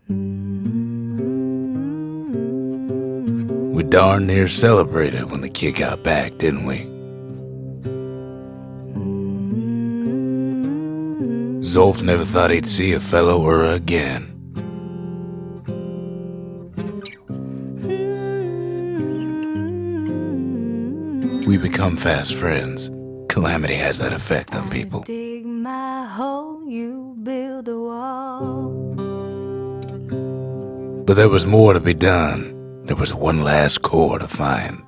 We darn near celebrated when the kid got back, didn't we? Zolf never thought he'd see a fellow her again. We become fast friends. Calamity has that effect on people. Dig my hole, you build a wall. But there was more to be done. There was one last core to find.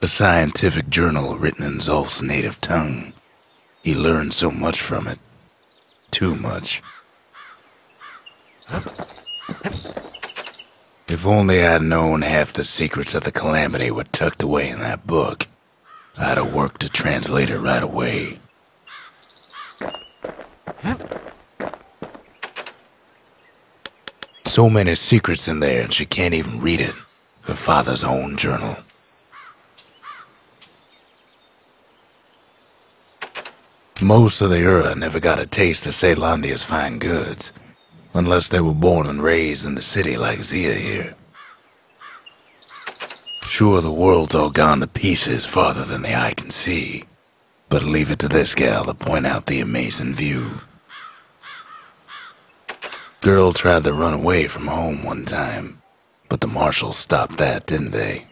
A scientific journal written in Zolf's native tongue. He learned so much from it. Too much. If only I'd known half the secrets of the Calamity were tucked away in that book, I'd have worked to translate it right away. So many secrets in there, and she can't even read it. Her father's own journal. Most of the Ura never got a taste of Caelondia's fine goods, unless they were born and raised in the city like Zia here. Sure, the world's all gone to pieces farther than the eye can see, but leave it to this gal to point out the amazing view. Girl tried to run away from home one time, but the marshals stopped that, didn't they?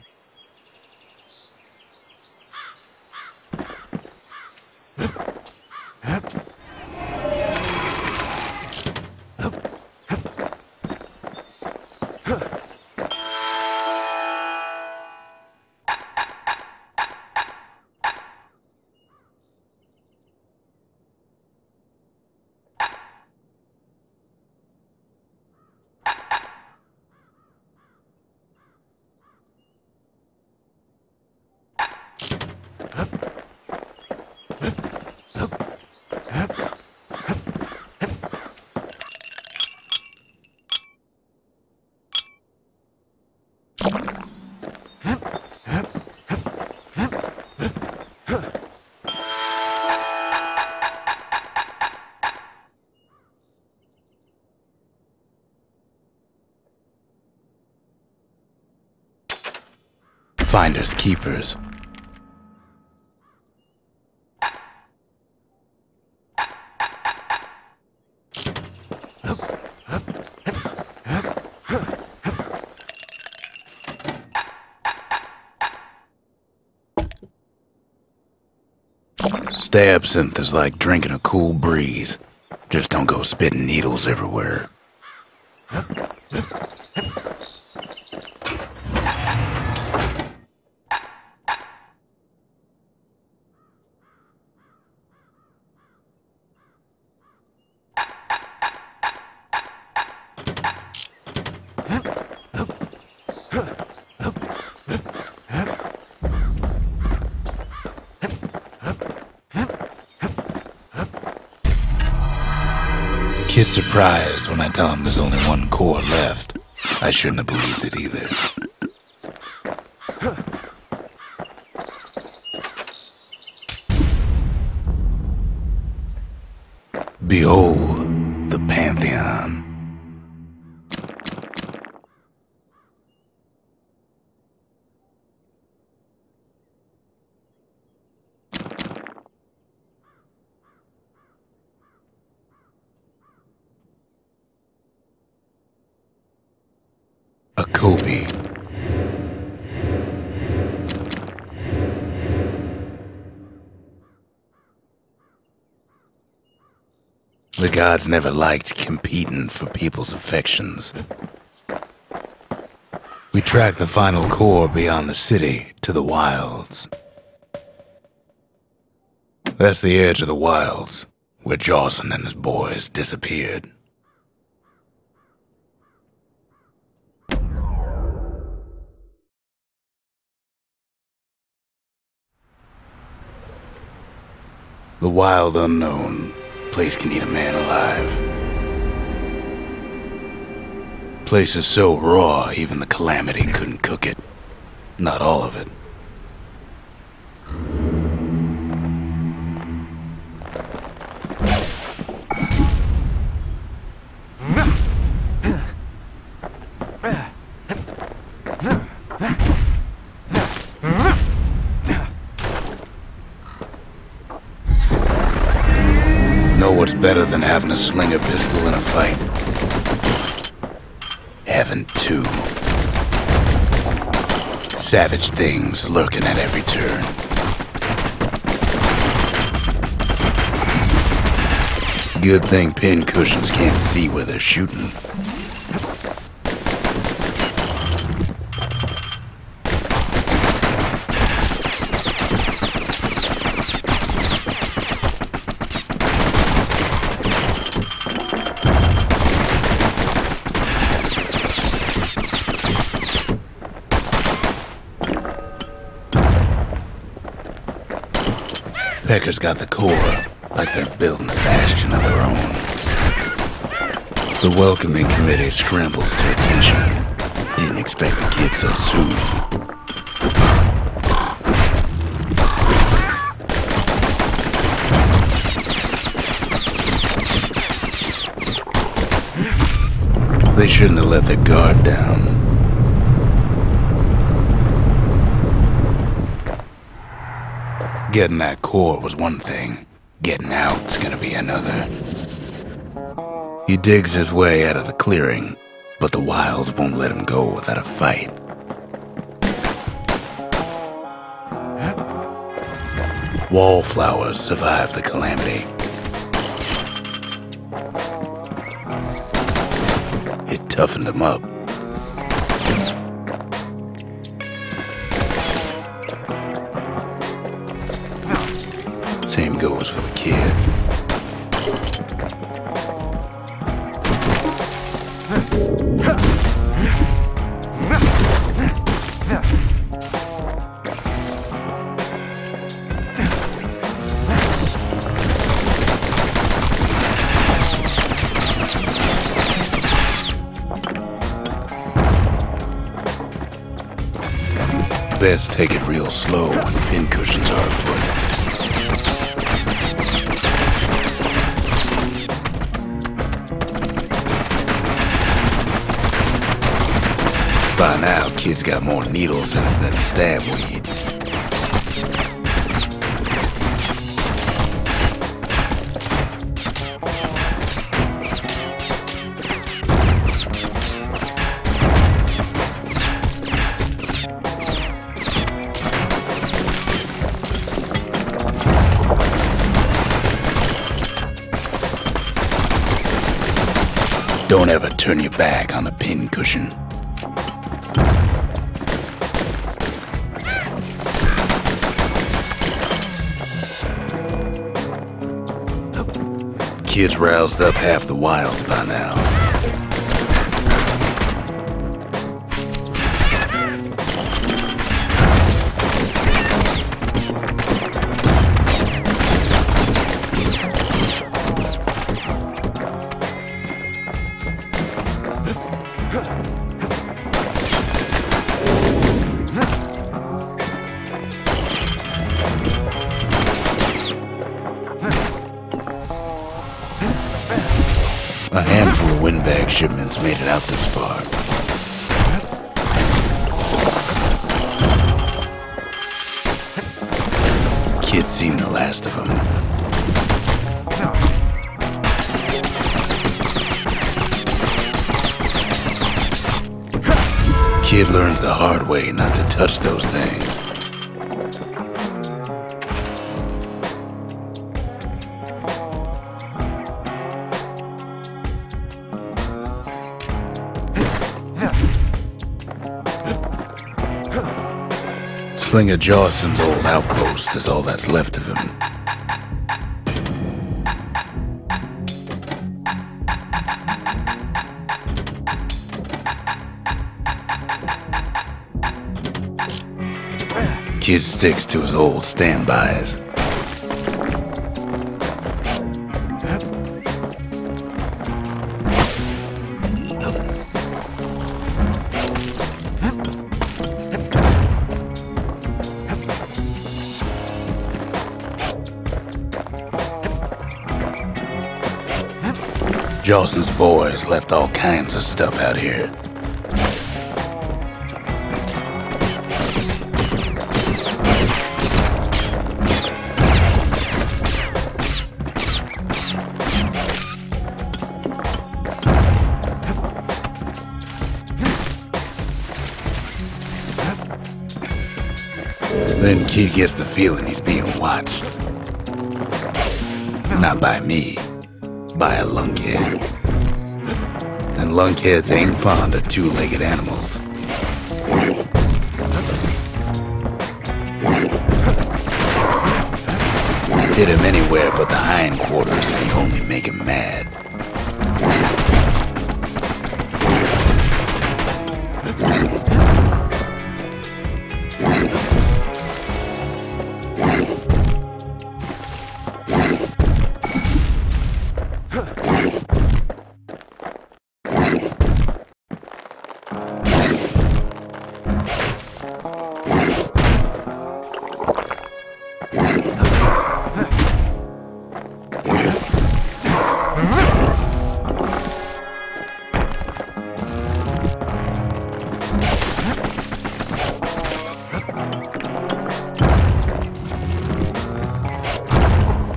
Finders keepers. Stay absinthe is like drinking a cool breeze. Just don't go spitting needles everywhere. Kid's surprised when I tell him there's only one core left. I shouldn't have believed it either. Behold, the Pantheon. A Kobe. The gods never liked competing for people's affections. We tracked the final core beyond the city to the wilds. That's the edge of the wilds, where Jawson and his boys disappeared. The wild unknown. Place can eat a man alive. Place is so raw, even the Calamity couldn't cook it. Not all of it. what's better than having to sling a pistol in a fight? Having two. Savage things lurking at every turn. Good thing pincushions can't see where they're shooting. Pecker's got the core, like they're building a Bastion of their own. The welcoming committee scrambles to attention. Didn't expect the kid so soon. They shouldn't have let their guard down. Getting that core was one thing. Getting out's gonna be another. He digs his way out of the clearing, but the wilds won't let him go without a fight. Wallflowers survive the calamity. It toughened him up. Same goes for the kid. Best take it real slow when pincushions are afoot. By now, kids got more needles in them than stab weed. Don't ever turn your back on a pincushion. Kids roused up half the wilds by now. A handful of windbag shipments made it out this far. Kid's seen the last of them. Kid learns the hard way not to touch those things. Slinger Jawson's old outpost is all that's left of him. Kid sticks to his old standbys. Jawson's boys left all kinds of stuff out here. Then kid gets the feeling he's being watched. Not by me, by a lunkhead. And lunkheads ain't fond of two-legged animals. Hit him anywhere but the hindquarters and you only make him mad.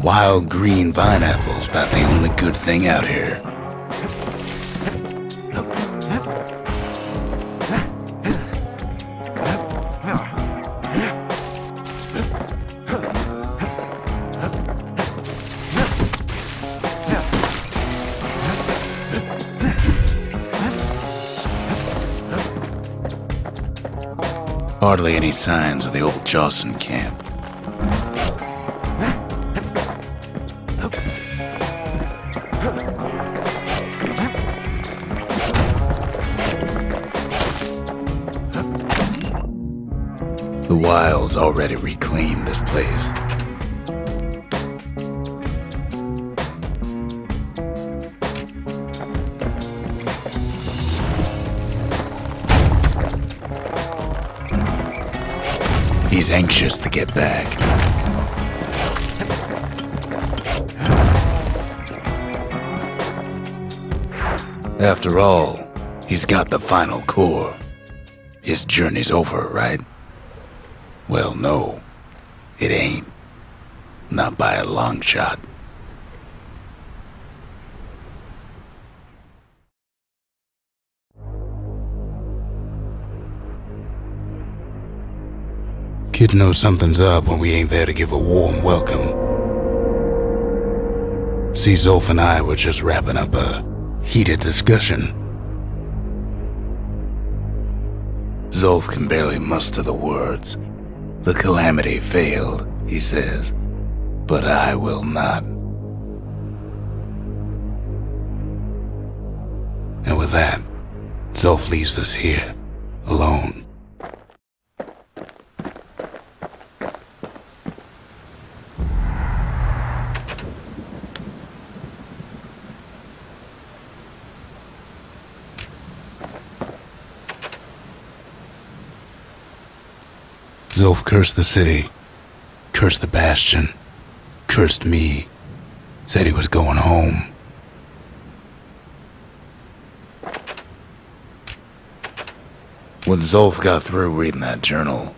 Wild green vine apples, about the only good thing out here. Hardly any signs of the old Jawson camp. The wilds already reclaimed this place. He's anxious to get back. After all, he's got the final core. His journey's over, right? Well, no, it ain't. Not by a long shot. Kid knows something's up when we ain't there to give a warm welcome. See, Zolf and I were just wrapping up a heated discussion. Zolf can barely muster the words. The calamity failed, he says, but I will not. And with that, Zolf leaves us here, alone. Zolf cursed the city, cursed the Bastion, cursed me, said he was going home. When Zolf got through reading that journal,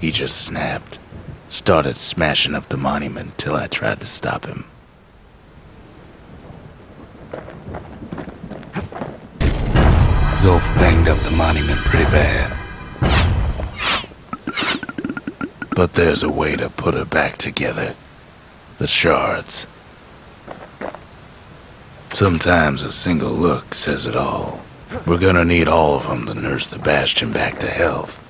he just snapped, started smashing up the monument till I tried to stop him. Zolf banged up the monument pretty bad. But there's a way to put her back together. The shards. Sometimes a single look says it all. We're gonna need all of them to nurse the Bastion back to health.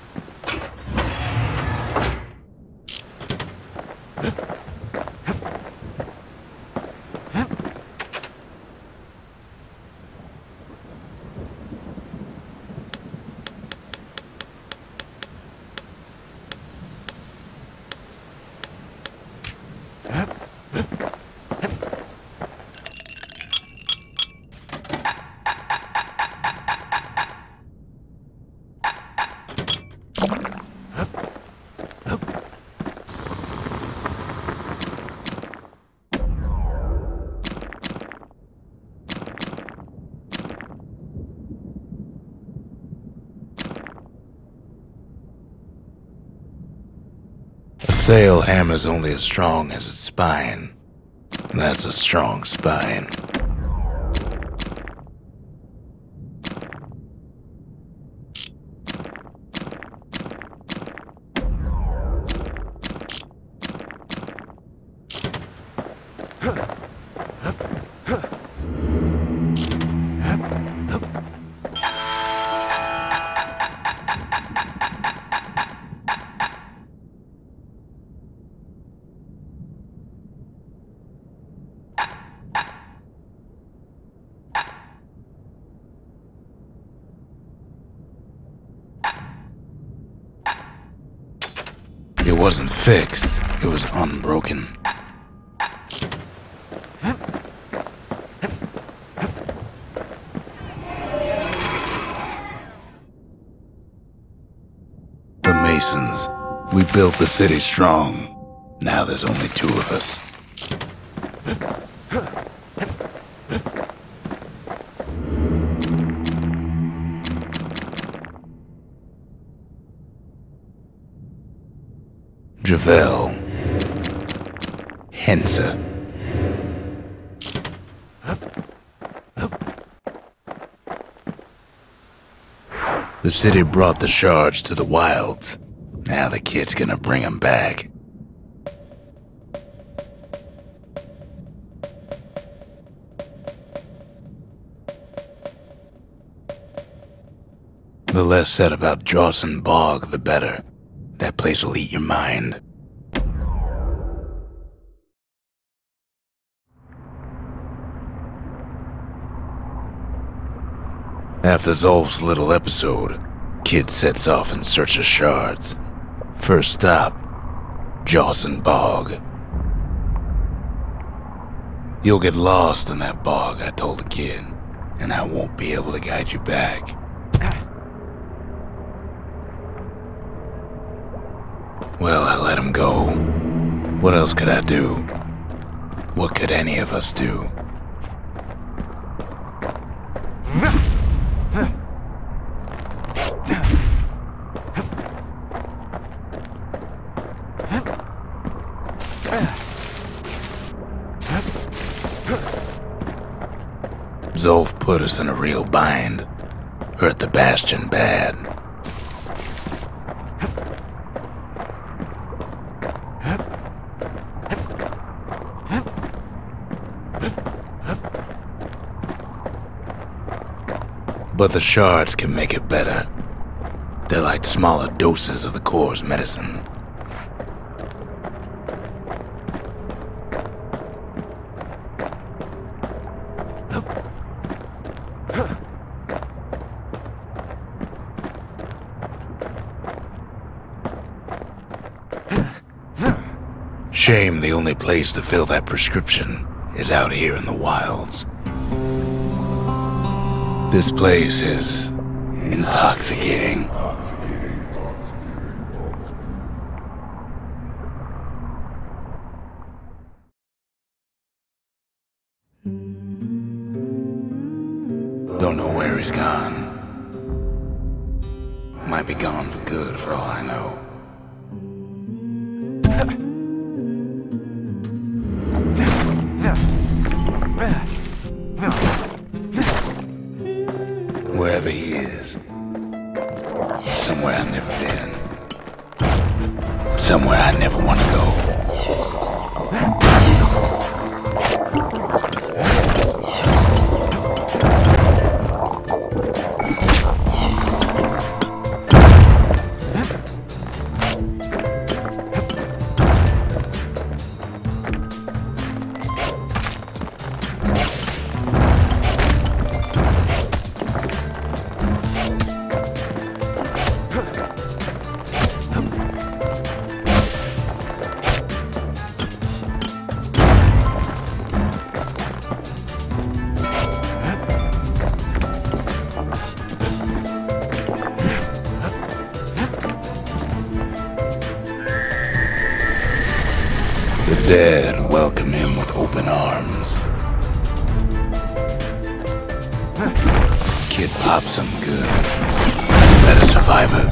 A sail hammer's only as strong as its spine. And that's a strong spine. wasn't fixed, it was unbroken. The Masons, we built the city strong. Now there's only 2 of us. Javel. Hensa. The city brought the shards to the wilds. Now the kid's gonna bring them back. The less said about Jawson Bog, the better. That place will eat your mind. After Zolf's little episode, Kid sets off in search of shards. First stop, Jawson Bog. You'll get lost in that bog, I told the kid, and I won't be able to guide you back. Well, I let him go. What else could I do? What could any of us do? Zolf put us in a real bind. Hurt the Bastion bad. But the shards can make it better. They're like smaller doses of the core's medicine. Shame the only place to fill that prescription is out here in the wilds. This place is intoxicating. Don't know where he's gone. Might be gone for good for all I know. Wherever he is, somewhere I've never been, somewhere I never want to go. The dead welcome him with open arms. Kid pops him good. Let a survivor.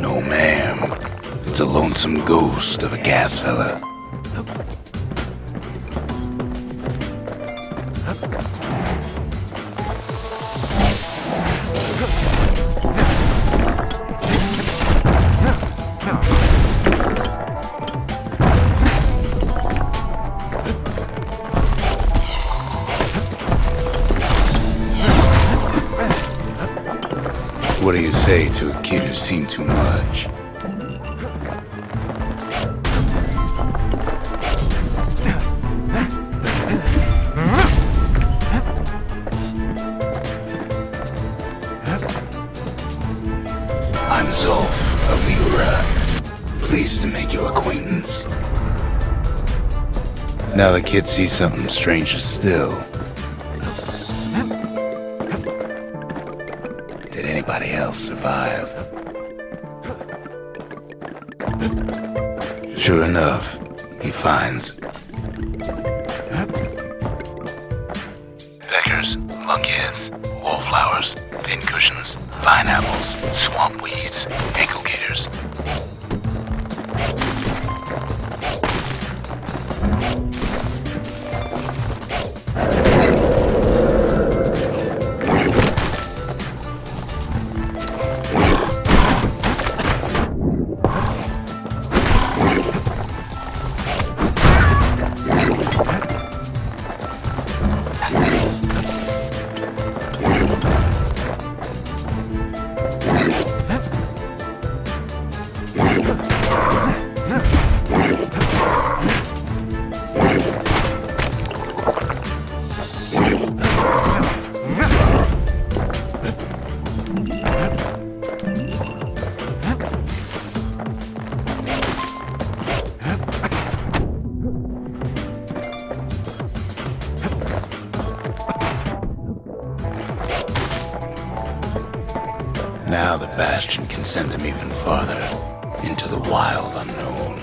No, ma'am. It's a lonesome ghost of a gas fella. What do you say to a kid who's seen too much? I'm Zolf of the Era. Pleased to make your acquaintance. Now the kid sees something stranger still. Did anybody else survive? Sure enough, he finds peckers, lunkheads, wallflowers, pincushions, vine apples, swamp weeds, ankle gators. Now the Bastion can send him even farther, into the wild unknown.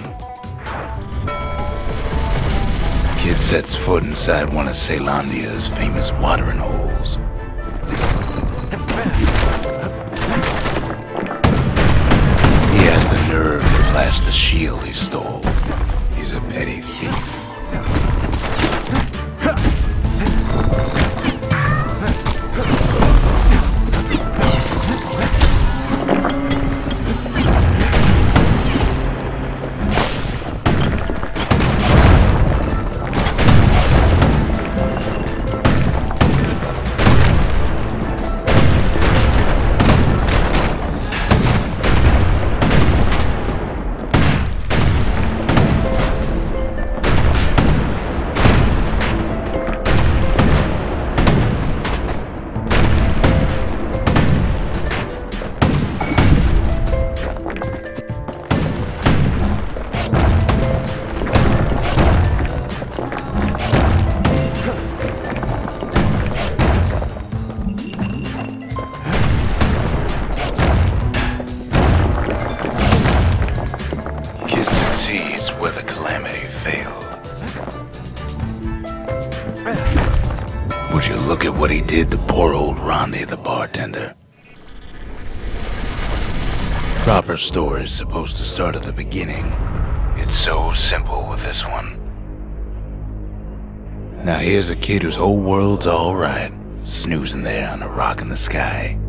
Kid sets foot inside one of Ceylondia's famous watering holes. He has the nerve to flash the shield he stole. He's a petty thief. Where the calamity failed. Would you look at what he did to poor old Rondi the bartender? Proper story is supposed to start at the beginning. It's so simple with this one. Now here's a kid whose whole world's alright, snoozing there on a rock in the sky.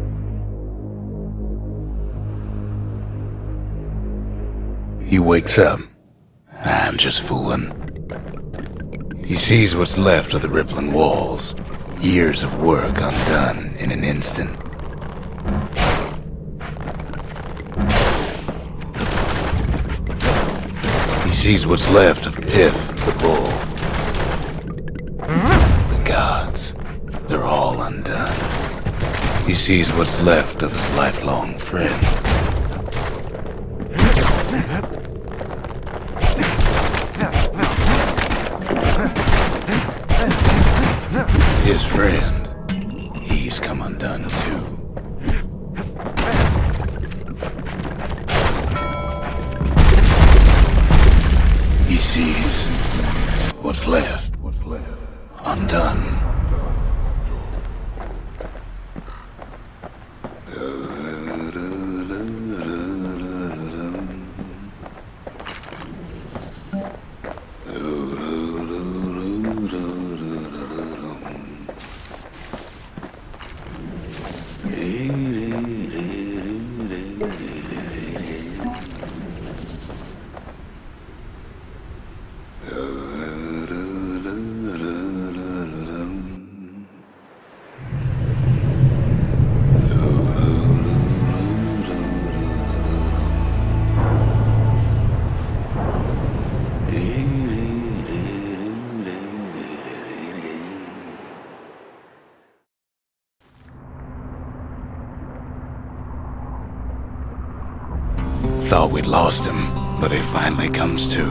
He wakes up. I'm just fooling. He sees what's left of the rippling walls, years of work undone in an instant. He sees what's left of Pith, the bull. The gods, they're all undone. He sees what's left of his lifelong friend. His friend, he's come undone too. He sees what's left undone. thought we'd lost him, but he finally comes to.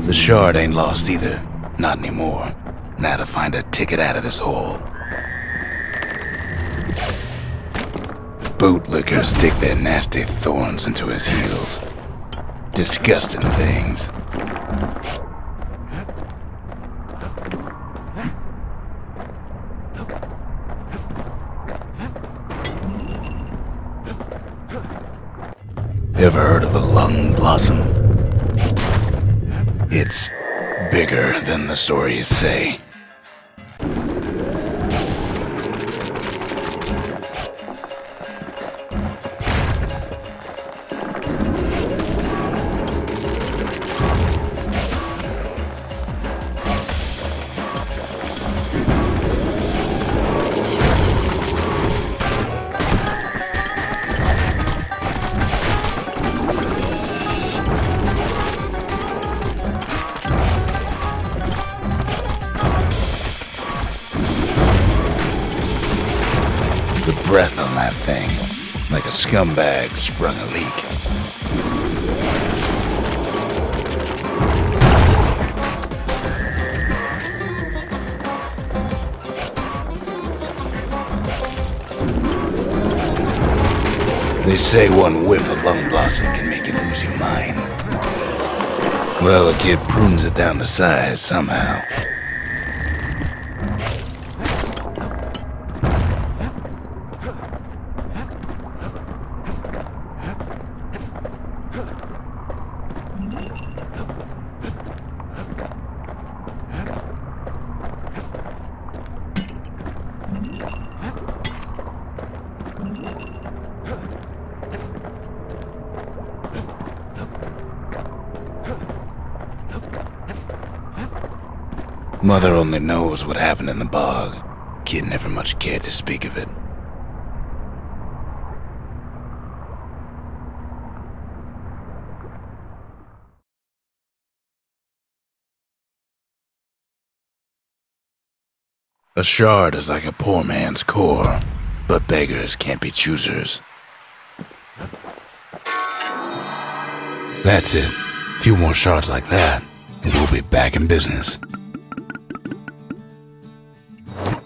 The shard ain't lost either. Not anymore. Now to find a ticket out of this hole. Bootlickers dig their nasty thorns into his heels. Disgusting things. Ever heard of a lung blossom? It's bigger than the stories say. Breath on that thing, like a scumbag sprung a leak. They say one whiff of lung blossom can make you lose your mind. Well, the kid prunes it down to size somehow. Mother only knows what happened in the bog. Kid never much cared to speak of it. A shard is like a poor man's core, but beggars can't be choosers. That's it. A few more shards like that, and we'll be back in business.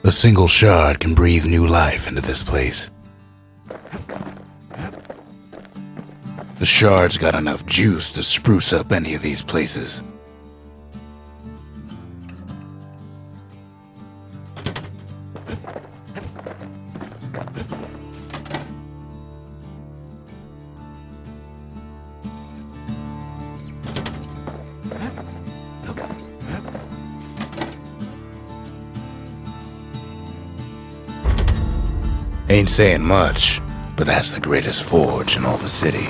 A single shard can breathe new life into this place. The shard's got enough juice to spruce up any of these places. Ain't saying much, but that's the greatest forge in all the city.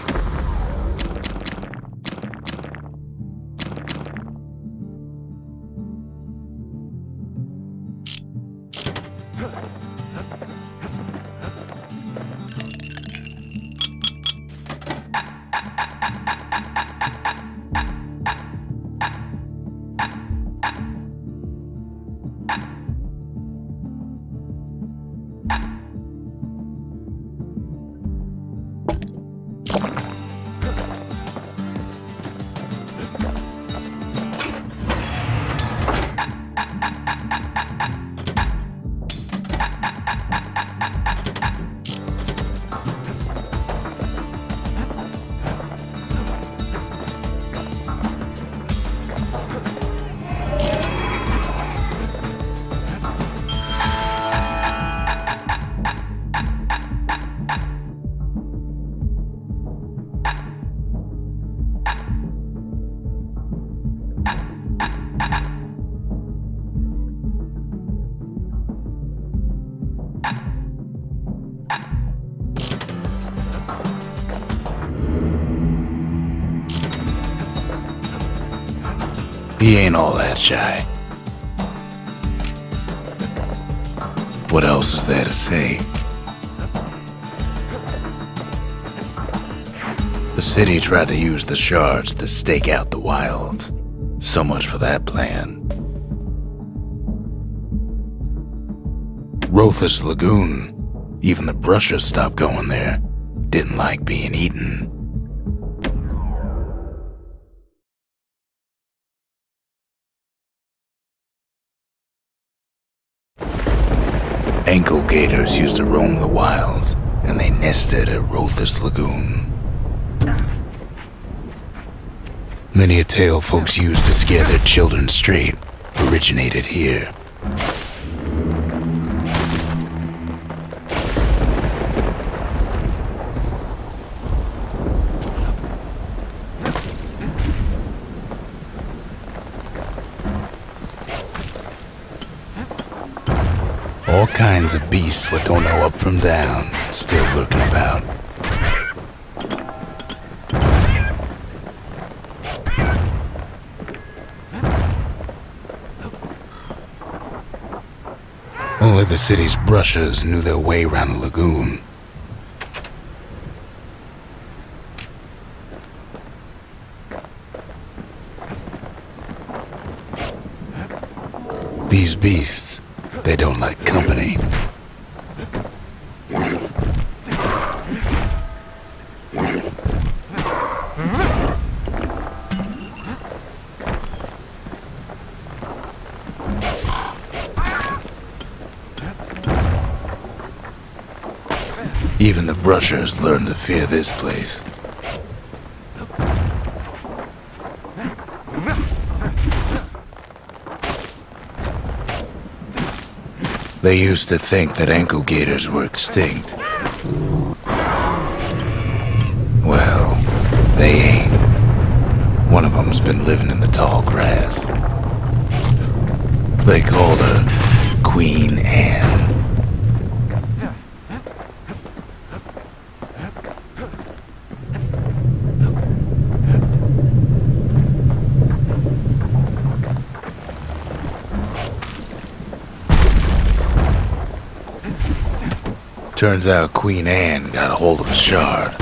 He ain't all that shy. What else is there to say? The city tried to use the shards to stake out the wilds. So much for that plan. Rothless Lagoon, even the brushers stopped going there. Didn't like being eaten. Ankle gators used to roam the wilds, and they nested at Rothless Lagoon. Many a tale folks used to scare their children straight originated here. All kinds of beasts what don't know up from down, still lurking about. Only the city's brushers knew their way around the lagoon. These beasts, they don't like company. Even the brushers learned to fear this place. They used to think that ankle gators were extinct. Well, they ain't. One of them's been living in the tall grass. They called her Queen Anne. Turns out Queen Anne got a hold of a shard.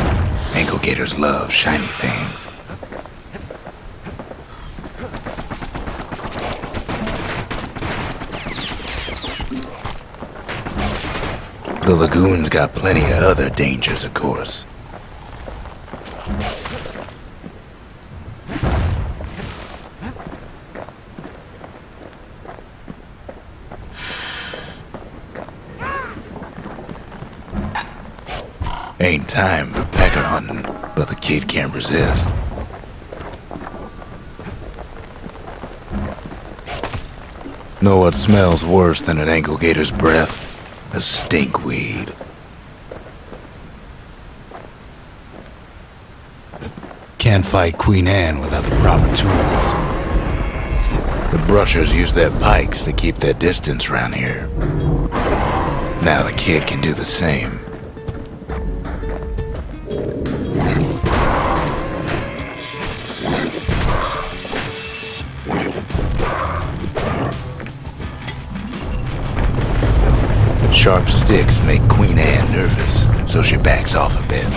Ankle gators love shiny things. The lagoon's got plenty of other dangers, of course. Ain't time for pecker hunting, but the kid can't resist. Know what smells worse than an ankle gator's breath? A stinkweed. Can't fight Queen Anne without the proper tools. The brushers use their pikes to keep their distance around here. Now the kid can do the same. Sharp sticks make Queen Anne nervous, so she backs off a bit.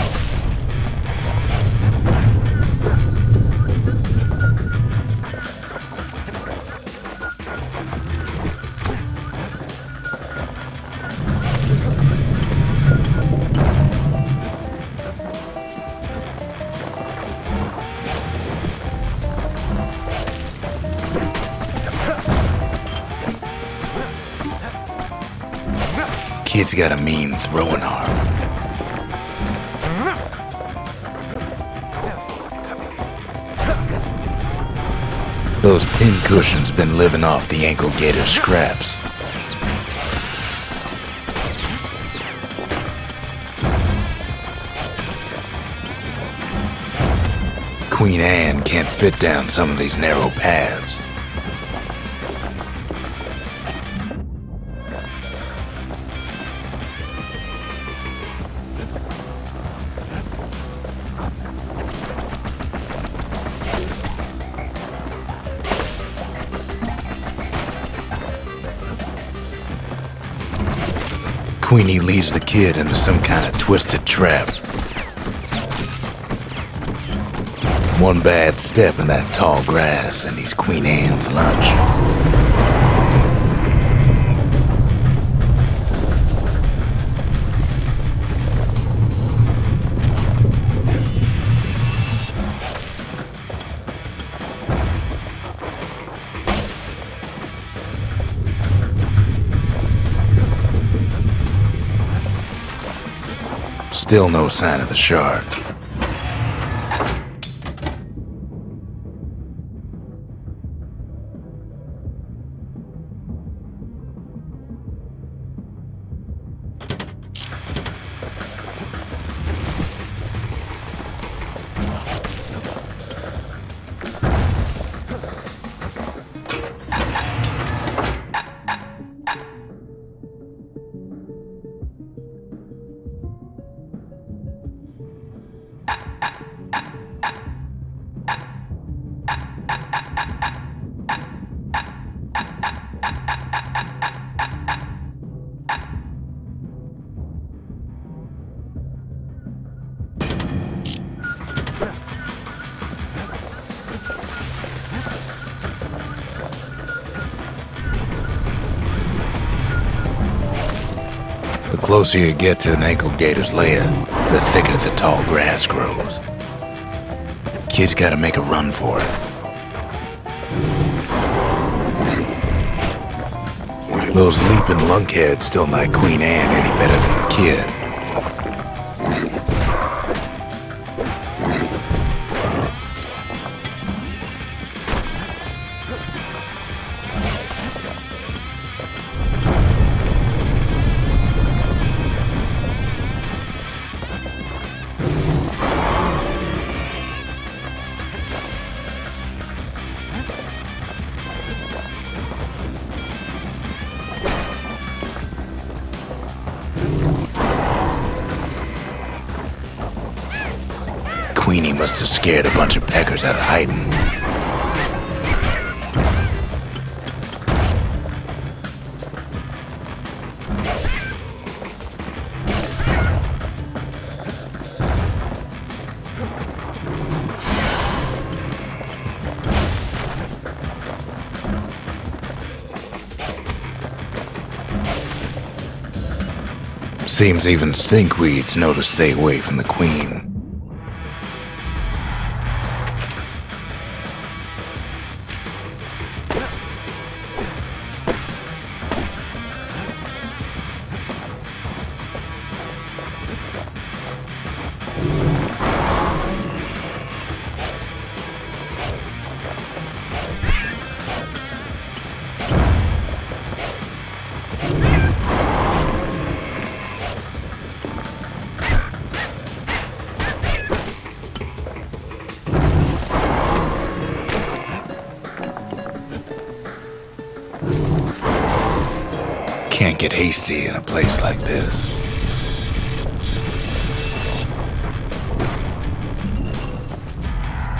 Kid's got a mean throwing arm. Those pincushions been living off the ankle gator scraps. Queen Anne can't fit down some of these narrow paths. Queenie leads the kid into some kind of twisted trap. One bad step in that tall grass and he's Queen Anne's lunch. Still no sign of the shard. The closer you get to an ankle gator's lair, the thicker the tall grass grows. Kid's gotta make a run for it. Those leaping lunkheads don't like Queen Anne any better than the kid. Queenie must have scared a bunch of peckers out of hiding. Seems even stinkweeds know to stay away from the queen. Can't get hasty in a place like this.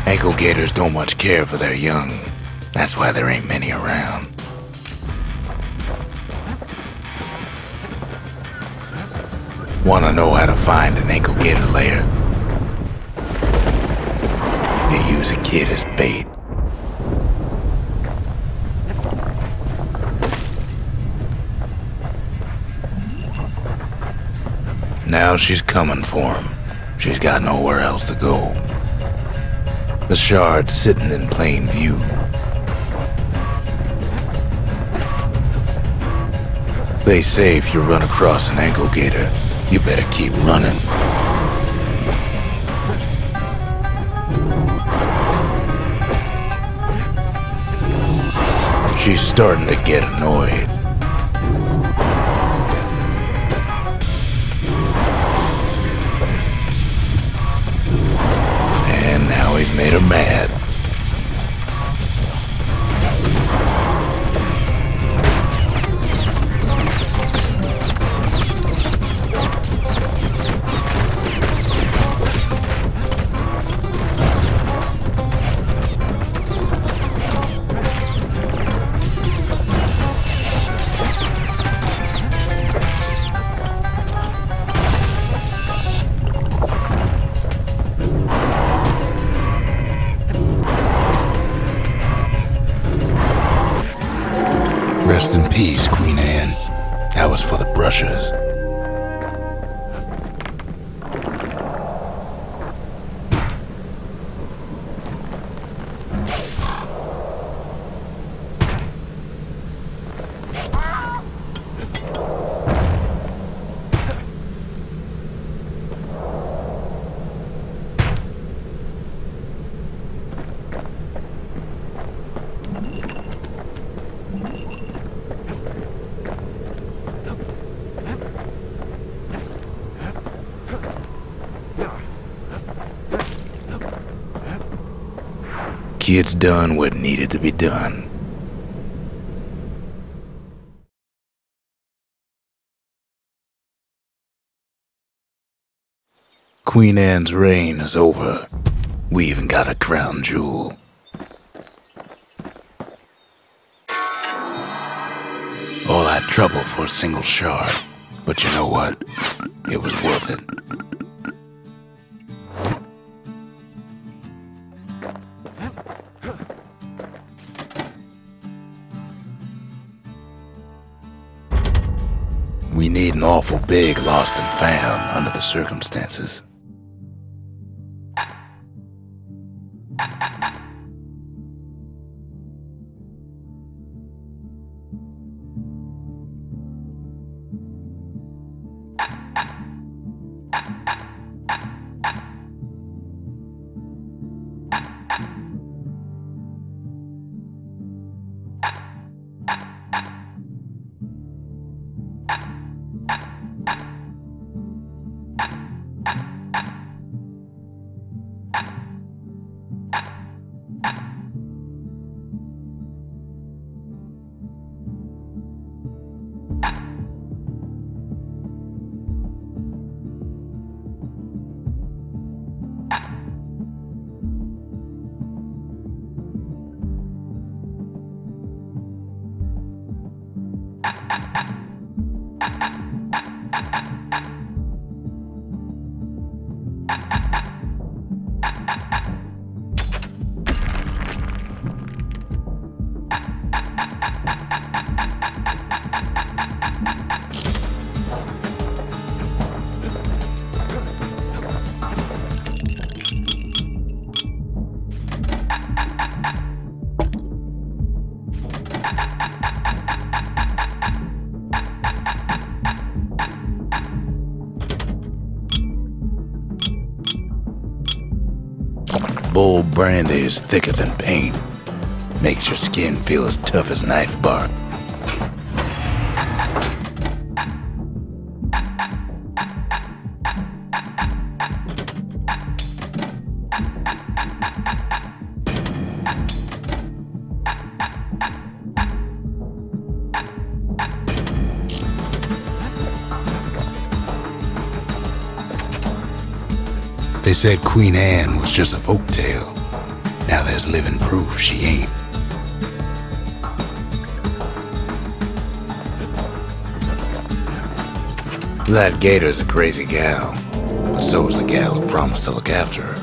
Ankle gators don't much care for their young. That's why there ain't many around. Wanna know how to find an ankle gator lair? You use a kid as bait. Now she's coming for him. She's got nowhere else to go. The shard's sitting in plain view. They say if you run across an ankle gator, you better keep running. She's starting to get annoyed. And now he's made her mad. Rest in peace, Queen Anne. That was for the brushers. Kid's done what needed to be done. Queen Anne's reign is over. We even got a crown jewel. All that trouble for a single shard. But you know what? It was worth it. We need an awful big lost and found under the circumstances. Bold brandy is thicker than paint. Makes your skin feel as tough as knife bark. They said Queen Anne was just a folktale. Now there's living proof she ain't. That Gator's a crazy gal, but so is the gal who promised to look after her.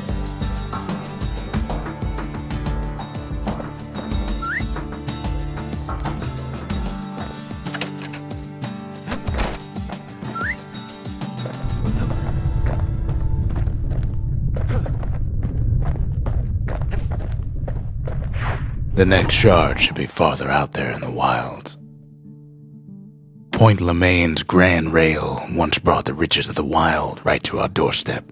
The next shard should be farther out there in the wilds. Point Lemaine's Grand Rail once brought the riches of the wild right to our doorstep.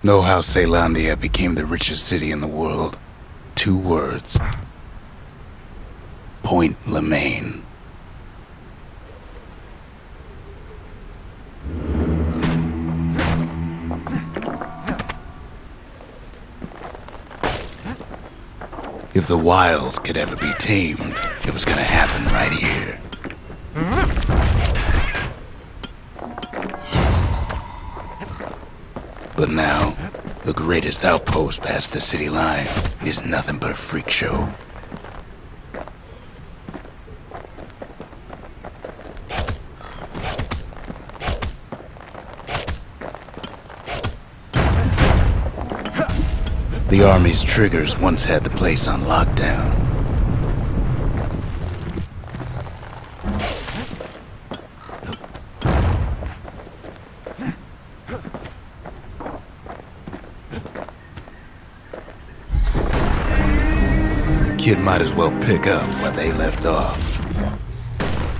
Know how Caelondia became the richest city in the world? 2 words. Point Lemaine. If the wilds could ever be tamed, it was gonna happen right here. But now, the greatest outpost past the city line is nothing but a freak show. The army's triggers once had the place on lockdown. Kid might as well pick up where they left off.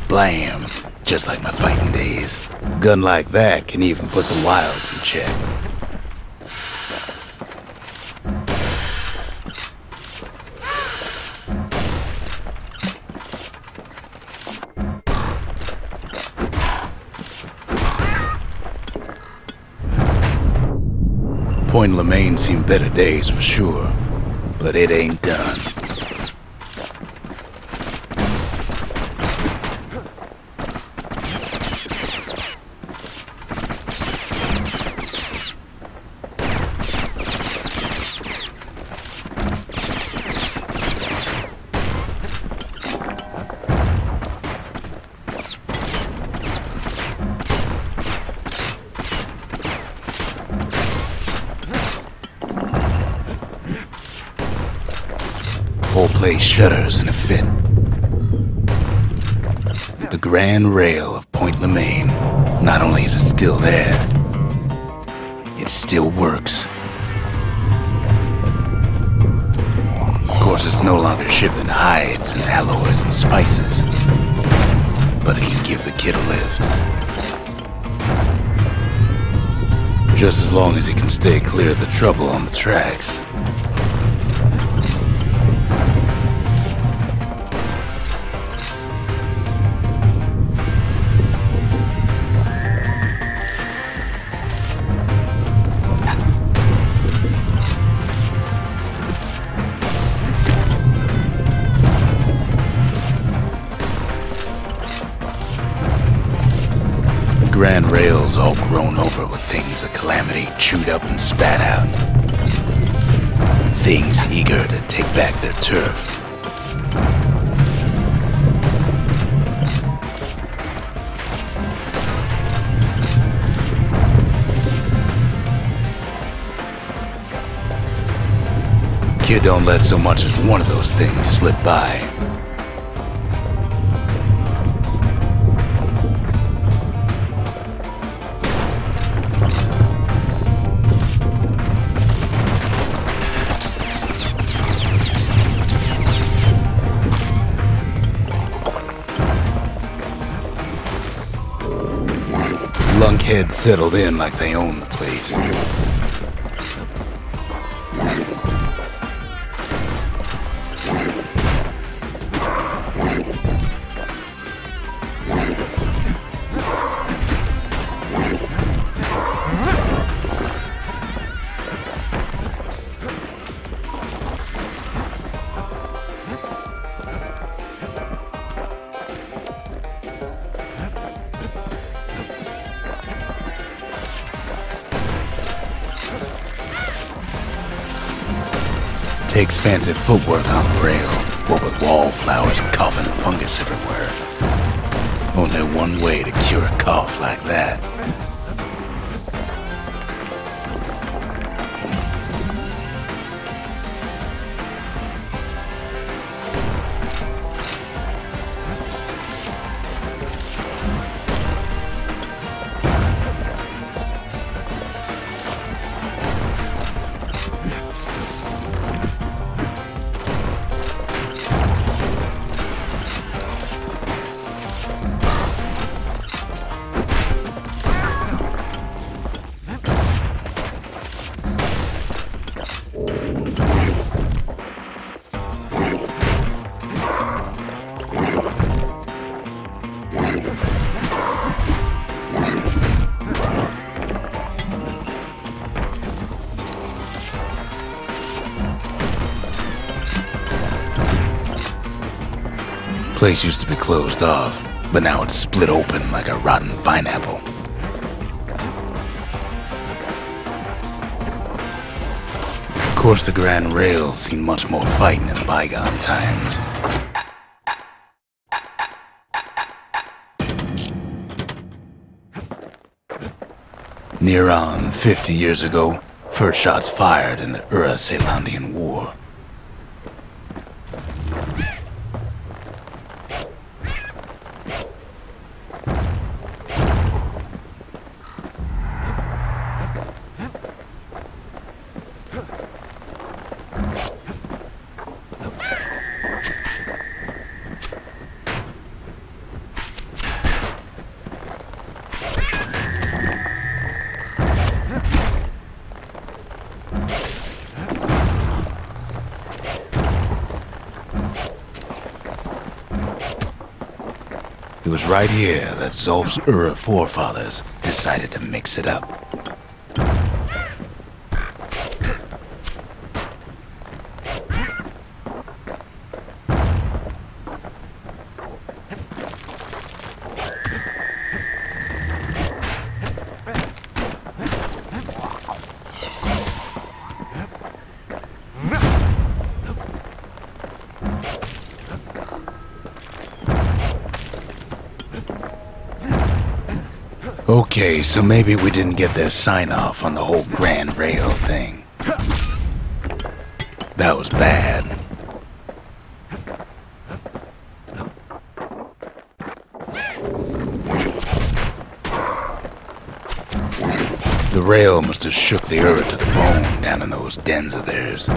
Blam! just like my fighting days. Gun like that can even put the wilds in check. Point Lemaine seen better days for sure, but it ain't done. Whole place shudders in a fit. The grand rail of Point Lemaine, not only is it still there, it still works. Of course, it's no longer shipping hides and alloys and spices, but it can give the kid a lift. Just as long as he can stay clear of the trouble on the tracks. Grand rails all grown over with things the Calamity chewed up and spat out. Things eager to take back their turf. Kid don't let so much as one of those things slip by. Lunkheads settled in like they own the place. Takes fancy footwork on the rail, what with wallflowers coughing fungus everywhere. Only one way to cure a cough like that. Place used to be closed off, but now it's split open like a rotten pineapple. Of course, the Grand Rail's seen much more fighting in bygone times. Near on 50 years ago, first shots fired in the Ura-Celandian War. It was right here that Zolf's forefathers decided to mix it up. Okay, so maybe we didn't get their sign-off on the whole Grand Rail thing. That was bad. The rail must have shook the earth to the bone down in those dens of theirs.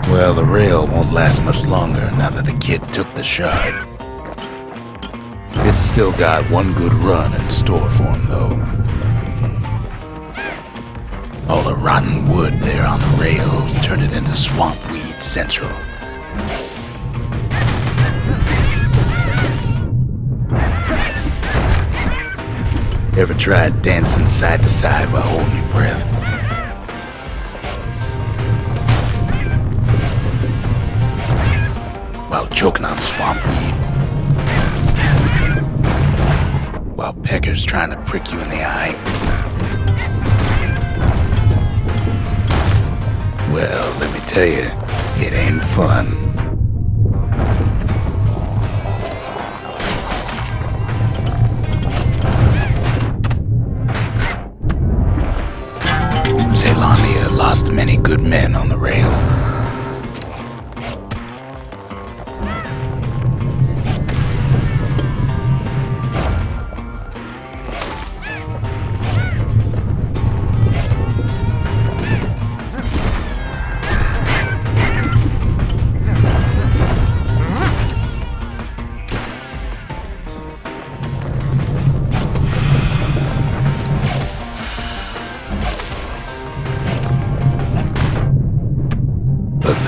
Well, the rail won't last much longer now that the kid took the shard. It's still got one good run in store for him, though. All the rotten wood there on the rails turned it into Swampweed Central. Ever tried dancing side to side while holding your breath? While choking on swampweed? While peckers trying to prick you in the eye? Well, let me tell you, it ain't fun. Zealandia lost many good men on the rail.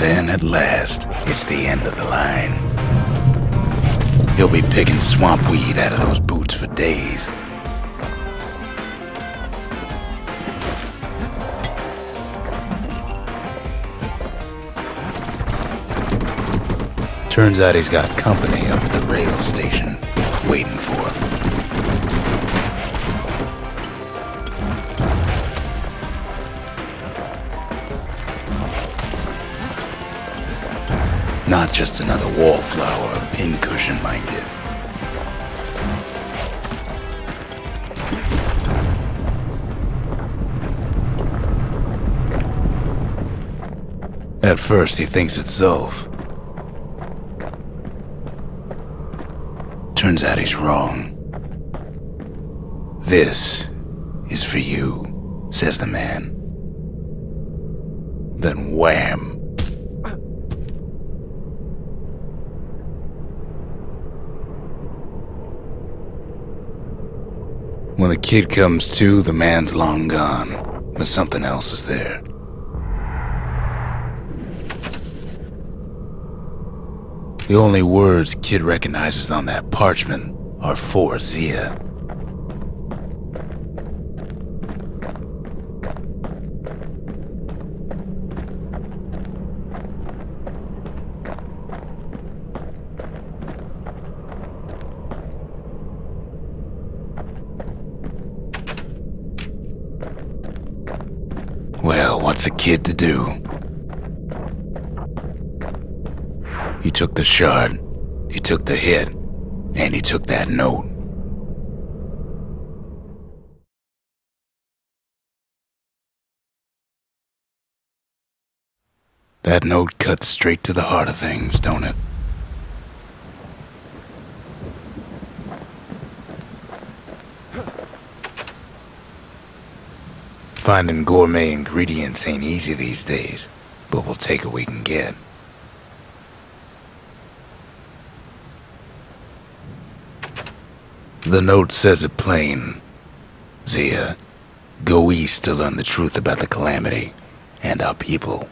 Then, at last, it's the end of the line. He'll be picking swampweed out of those boots for days. Turns out he's got company up at the rail station, waiting for him. Not just another wallflower or pincushion, mind you. At first, he thinks it's Zulf. Turns out he's wrong. This is for you, says the man. Then wham! When the kid comes to, the man's long gone, but something else is there. The only words kid recognizes on that parchment are for Zia. Well, what's a kid to do? He took the shard, he took the hit, and he took that note. That note cuts straight to the heart of things, don't it? Finding gourmet ingredients ain't easy these days, but we'll take what we can get. The note says it plain. Zia, go east to learn the truth about the calamity and our people.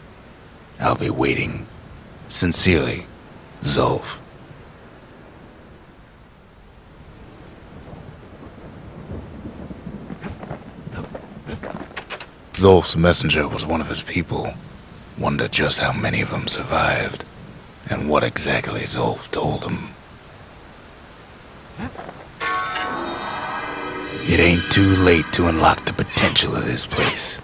I'll be waiting. Sincerely, Zulf. Zulf's messenger was one of his people. Wonder just how many of them survived, and what exactly Zulf told him. It ain't too late to unlock the potential of this place.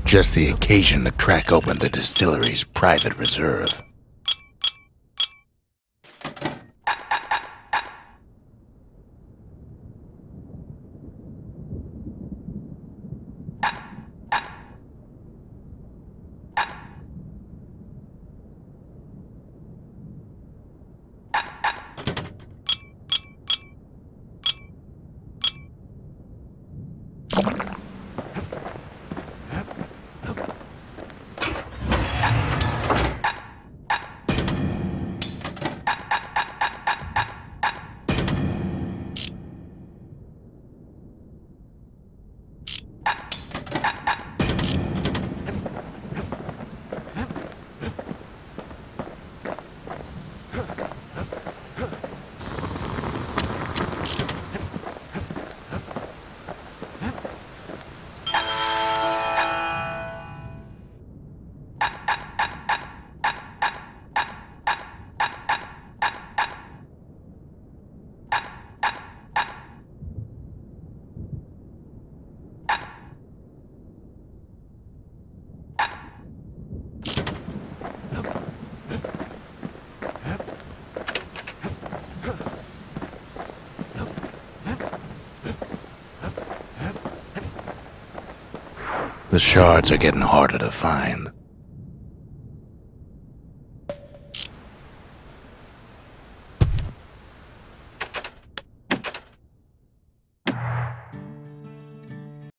Just the occasion to crack open the distillery's private reserve. The shards are getting harder to find.